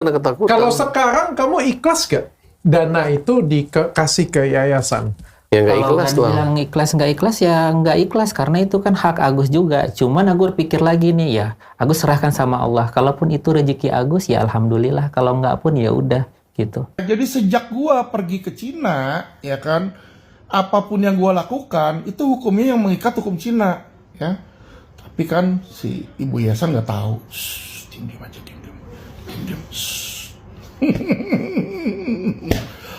Ada ketakutan. Kalau sekarang kamu ikhlas gak dana itu dikasih ke yayasan? Ya nggak Kalau ikhlas nggak tuh. dibilang ikhlas nggak ikhlas ya nggak ikhlas karena itu kan hak Agus juga. Cuman Agus pikir lagi nih ya, Agus serahkan sama Allah. Kalaupun itu rezeki Agus ya alhamdulillah. Kalau nggak pun ya udah gitu. Jadi sejak gua pergi ke Cina, ya kan, apapun yang gua lakukan itu hukumnya yang mengikat hukum Cina, ya. Tapi kan si ibu yayasan nggak tahu. Shh, diam aja, diam.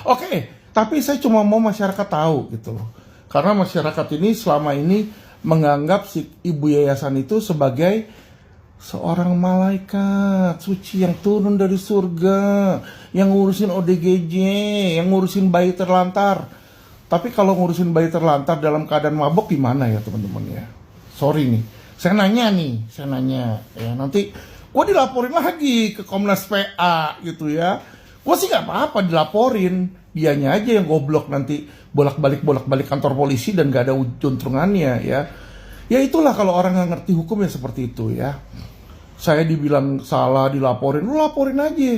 Oke, tapi saya cuma mau masyarakat tahu gitu loh. Karena masyarakat ini selama ini menganggap si ibu yayasan itu sebagai seorang malaikat suci yang turun dari surga, yang ngurusin ODGJ, yang ngurusin bayi terlantar. Tapi kalau ngurusin bayi terlantar dalam keadaan mabok gimana ya teman-teman ya? Sorry nih, saya nanya ya nanti gue dilaporin lagi ke Komnas PA gitu ya. Gue sih nggak apa-apa dilaporin, dianya aja yang goblok nanti bolak-balik kantor polisi dan gak ada juntrungannya ya. Ya itulah kalau orang nggak ngerti hukum ya seperti itu ya. Saya dibilang salah dilaporin, lu laporin aja.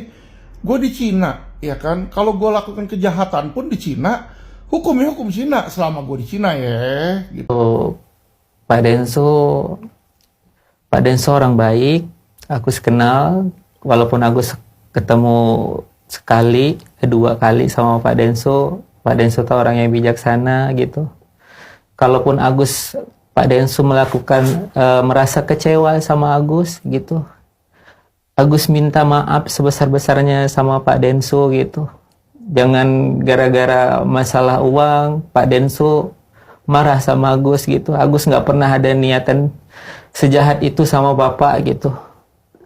Gue di Cina ya kan. Kalau gue lakukan kejahatan pun di Cina, hukumnya hukum Cina selama gue di Cina ya. Gitu. Pak Denso orang baik. Agus kenal, walaupun Agus ketemu sekali, dua kali sama Pak Denso tuh orang yang bijaksana gitu. Kalaupun Pak Denso melakukan merasa kecewa sama Agus gitu, Agus minta maaf sebesar-besarnya sama Pak Denso gitu. Jangan gara-gara masalah uang Pak Denso marah sama Agus gitu. Agus nggak pernah ada niatan sejahat itu sama Bapak gitu.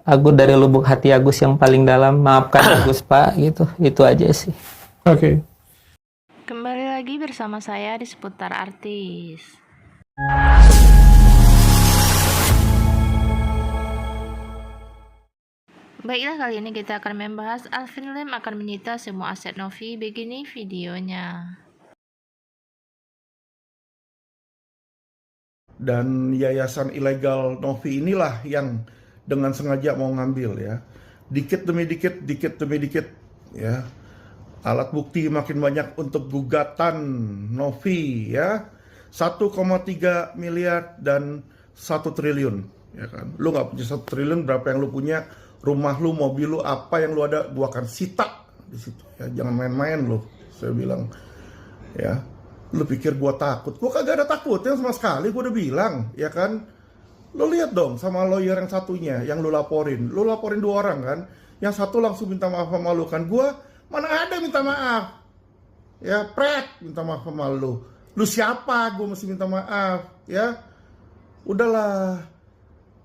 Agus dari lubuk hati Agus yang paling dalam, maafkan Agus Pak gitu. Itu aja sih. Oke. Kembali lagi bersama saya di seputar artis. Baiklah, kali ini kita akan membahas Alvin Lim akan menyita semua aset Novi. Begini videonya. Dan yayasan ilegal Novi inilah yang dengan sengaja mau ngambil ya. Dikit demi dikit ya. Alat bukti makin banyak untuk gugatan Novi ya. 1,3 miliar dan 1 triliun ya kan. Lu nggak punya 1 triliun, berapa yang lu punya? Rumah lu, mobil lu, apa yang lu ada, gua akan sita di situ ya. Jangan main-main lu, saya bilang ya. Lu pikir gua takut? Gua kagak ada takutnya sama sekali, gua udah bilang ya kan. Lo lihat dong sama lawyer yang satunya yang lo laporin 2 orang kan, yang satu langsung minta maaf sama lo kan. Gua mana ada minta maaf ya, minta maaf sama lo siapa gue mesti minta maaf ya. Udahlah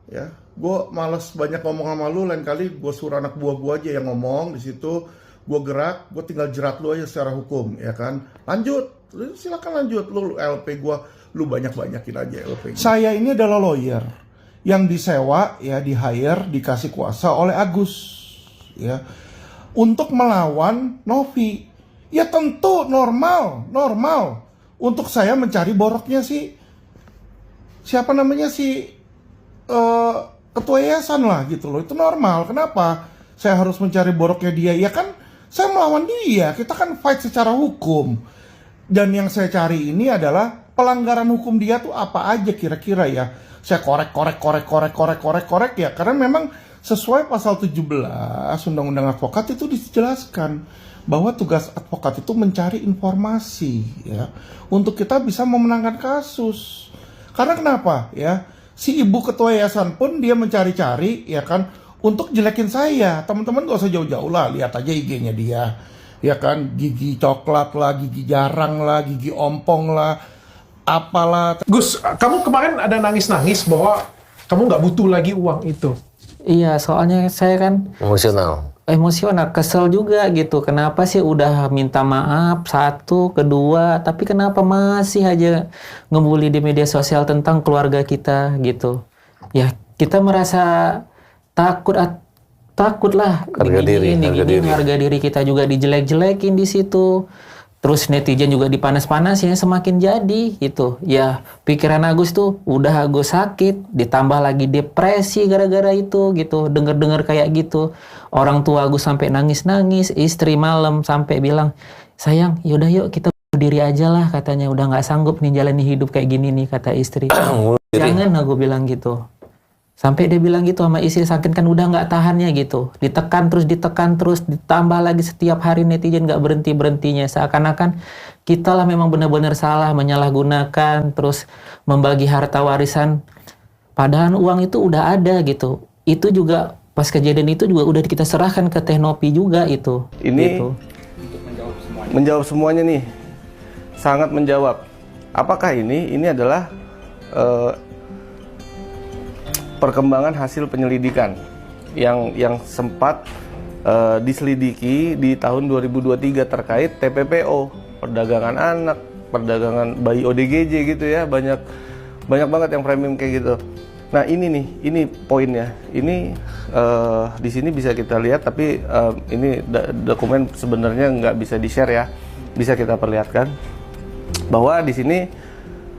ya, gue males banyak ngomong sama lo. Lain kali gue suruh anak buah gue aja yang ngomong di situ. Gue gerak, gue tinggal jerat lo aja secara hukum ya kan. Lanjut, lu silakan lanjut. Lu LP gue, lu banyak-banyakin aja LP. Saya ini adalah lawyer yang disewa ya, di-hire, dikasih kuasa oleh Agus ya untuk melawan Novi. Ya tentu normal untuk saya mencari boroknya si siapa namanya si ketua yayasan lah gitu loh. Itu normal. Kenapa saya harus mencari boroknya dia? Ya kan saya melawan dia. Kita kan fight secara hukum. Dan yang saya cari ini adalah pelanggaran hukum dia tuh apa aja kira-kira ya. Saya korek ya. Karena memang sesuai pasal 17 Undang-Undang Advokat itu dijelaskan bahwa tugas advokat itu mencari informasi ya, untuk kita bisa memenangkan kasus. Karena kenapa ya? Si ibu ketua yayasan pun dia mencari-cari ya kan untuk jelekin saya. Teman-teman gak usah jauh-jauh lah, lihat aja IG-nya dia. Ya kan, gigi coklat lah, gigi jarang lah, gigi ompong lah, apalah. Gus, kamu kemarin ada nangis-nangis bahwa kamu nggak butuh lagi uang itu. Iya, soalnya saya kan emosional, kesel juga gitu. Kenapa sih udah minta maaf 1, 2, tapi kenapa masih aja ngebully di media sosial tentang keluarga kita gitu. Ya, kita merasa takut lah. Harga diri harga diri kita juga dijelek-jelekin di situ. Terus netizen juga dipanas-panasin semakin jadi gitu. Ya pikiran Agus tuh udah Agus sakit, ditambah lagi depresi gara-gara itu gitu. Dengar-dengar kayak gitu. Orang tua Agus sampai nangis-nangis, istri malam sampai bilang, sayang yaudah yuk kita bunuh diri aja lah katanya. Udah nggak sanggup nih jalani hidup kayak gini nih kata istri. Jangan aku bilang gitu. Sampai dia bilang gitu sama istri sakit kan udah nggak tahannya gitu. Ditekan terus, ditambah lagi setiap hari netizen nggak berhenti-berhentinya. Seakan-akan kita lah memang benar-benar salah menyalahgunakan, terus membagi harta warisan. Padahal uang itu udah ada gitu. Itu juga pas kejadian itu juga udah kita serahkan ke Teknopi juga itu. Ini gitu. menjawab semuanya nih, sangat menjawab. Apakah ini adalah perkembangan hasil penyelidikan yang sempat diselidiki di tahun 2023 terkait TPPO, perdagangan anak, perdagangan bayi ODGJ gitu ya, banyak banget yang premium kayak gitu. Nah ini poinnya. Ini di sini bisa kita lihat, tapi ini dokumen sebenarnya nggak bisa di-share ya, bisa kita perlihatkan bahwa di sini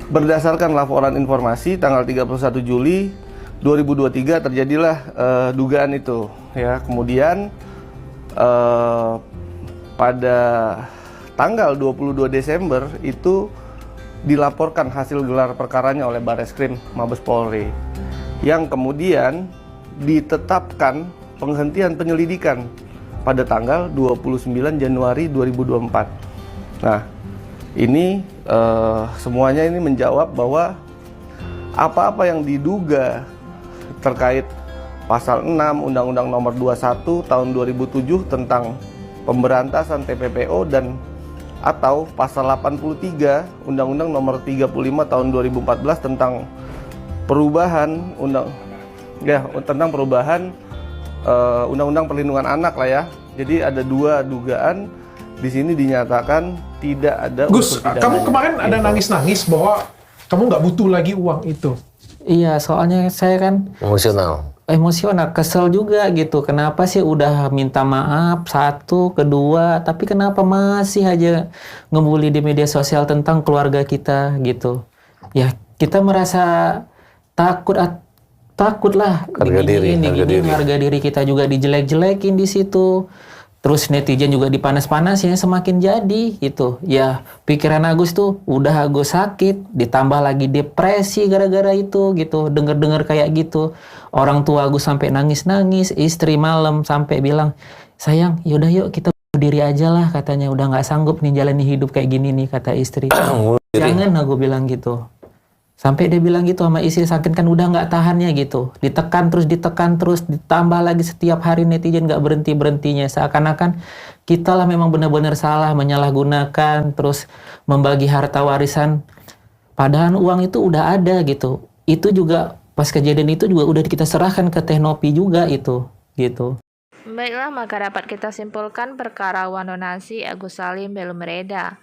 berdasarkan laporan informasi tanggal 31 Juli 2023 terjadilah dugaan itu ya. Kemudian pada tanggal 22 Desember itu dilaporkan hasil gelar perkaranya oleh Bareskrim Mabes Polri, yang kemudian ditetapkan penghentian penyelidikan pada tanggal 29 Januari 2024. Nah, ini semuanya ini menjawab bahwa apa-apa yang diduga terkait pasal 6 Undang-Undang Nomor 21 Tahun 2007 tentang pemberantasan TPPO dan atau pasal 83 Undang-Undang Nomor 35 Tahun 2014 tentang perubahan Undang-Undang Perlindungan Anak lah ya. Jadi ada dua dugaan di sini dinyatakan tidak ada Gus, unsur pidana. kamu kemarin ada nangis-nangis bahwa kamu nggak butuh lagi uang itu. Iya, soalnya saya kan emosional, kesel juga gitu. Kenapa sih udah minta maaf satu, kedua, tapi kenapa masih aja ngebully di media sosial tentang keluarga kita gitu. Ya, kita merasa takut lah. Harga diri kita juga dijelek-jelekin di situ. Terus netizen juga dipanas-panasin semakin jadi gitu. Ya pikiran Agus tuh udah Agus sakit, ditambah lagi depresi gara-gara itu gitu. Dengar-dengar kayak gitu. Orang tua Agus sampai nangis-nangis, istri malam sampai bilang, sayang yaudah yuk kita bunuh diri aja lah katanya. Udah nggak sanggup nih jalani hidup kayak gini nih kata istri. Jangan aku bilang gitu. Sampai dia bilang gitu sama istri sakit kan udah nggak tahannya gitu. Ditekan terus, ditambah lagi setiap hari netizen nggak berhenti-berhentinya. Seakan-akan kita lah memang benar-benar salah menyalahgunakan, terus membagi harta warisan. Padahal uang itu udah ada gitu. Itu juga pas kejadian itu juga udah kita serahkan ke Teknopi juga itu gitu. Baiklah, maka dapat kita simpulkan perkara uang donasi Agus Salim belum mereda.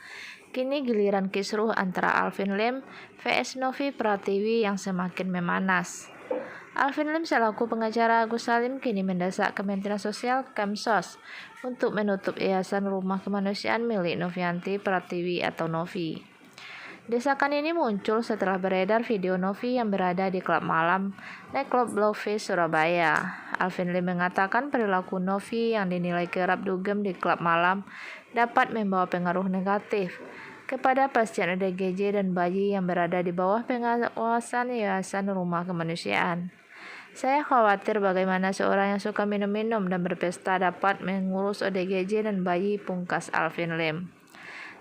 Kini giliran kisruh antara Alvin Lim vs Novi Pratiwi yang semakin memanas. Alvin Lim selaku pengacara Agus Salim kini mendesak Kementerian Sosial Kemsos untuk menutup Yayasan Rumah Kemanusiaan milik Novianti Pratiwi atau Novi. Desakan ini muncul setelah beredar video Novi yang berada di klub malam Nightclub Bluefish Surabaya. Alvin Lim mengatakan perilaku Novi yang dinilai kerap dugem di klub malam dapat membawa pengaruh negatif kepada pasien ODGJ dan bayi yang berada di bawah pengawasan Yayasan Rumah Kemanusiaan. Saya khawatir bagaimana seorang yang suka minum-minum dan berpesta dapat mengurus ODGJ dan bayi, pungkas Alvin Lim.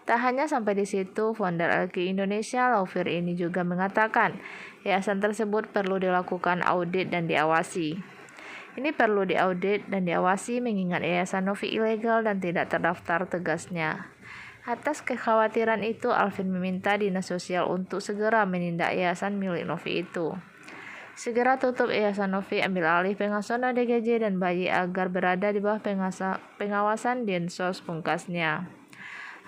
Tak hanya sampai di situ, founder LQ Indonesia Laufir ini juga mengatakan yayasan tersebut perlu dilakukan audit dan diawasi. Ini perlu diaudit dan diawasi mengingat yayasan Novi ilegal dan tidak terdaftar, tegasnya. Atas kekhawatiran itu, Alvin meminta Dinas Sosial untuk segera menindak yayasan milik Novi itu. Segera tutup yayasan Novi, ambil alih pengasuhan ODGJ dan bayi agar berada di bawah pengawasan Dinsos, pungkasnya.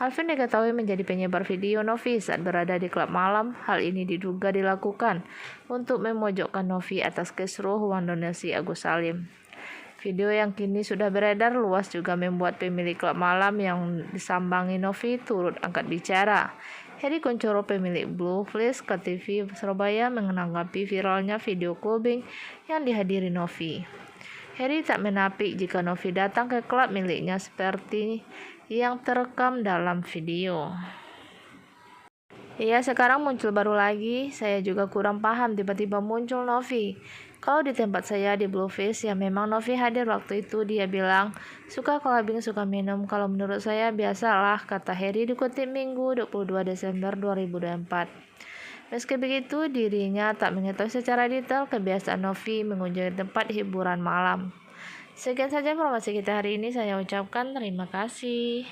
Alvin diketahui menjadi penyebar video Novi saat berada di klub malam. Hal ini diduga dilakukan untuk memojokkan Novi atas kisruh uang donasi Agus Salim. Video yang kini sudah beredar luas juga membuat pemilik klub malam yang disambangi Novi turut angkat bicara. Heri Kuncoro, pemilik Blue Flash ke TV Surabaya, menanggapi viralnya video clubbing yang dihadiri Novi. Heri tak menapik jika Novi datang ke klub miliknya seperti yang terekam dalam video. Iya, sekarang muncul baru lagi. Saya juga kurang paham tiba-tiba muncul Novi. Kalau di tempat saya di Bluefish ya memang Novi hadir waktu itu. Dia bilang suka clubbing, suka minum. Kalau menurut saya biasalah, kata Heri dikutip Minggu 22 Desember 2024. Meski begitu, dirinya tak mengetahui secara detail kebiasaan Novi mengunjungi tempat hiburan malam. Sekian saja informasi kita hari ini. Saya ucapkan terima kasih.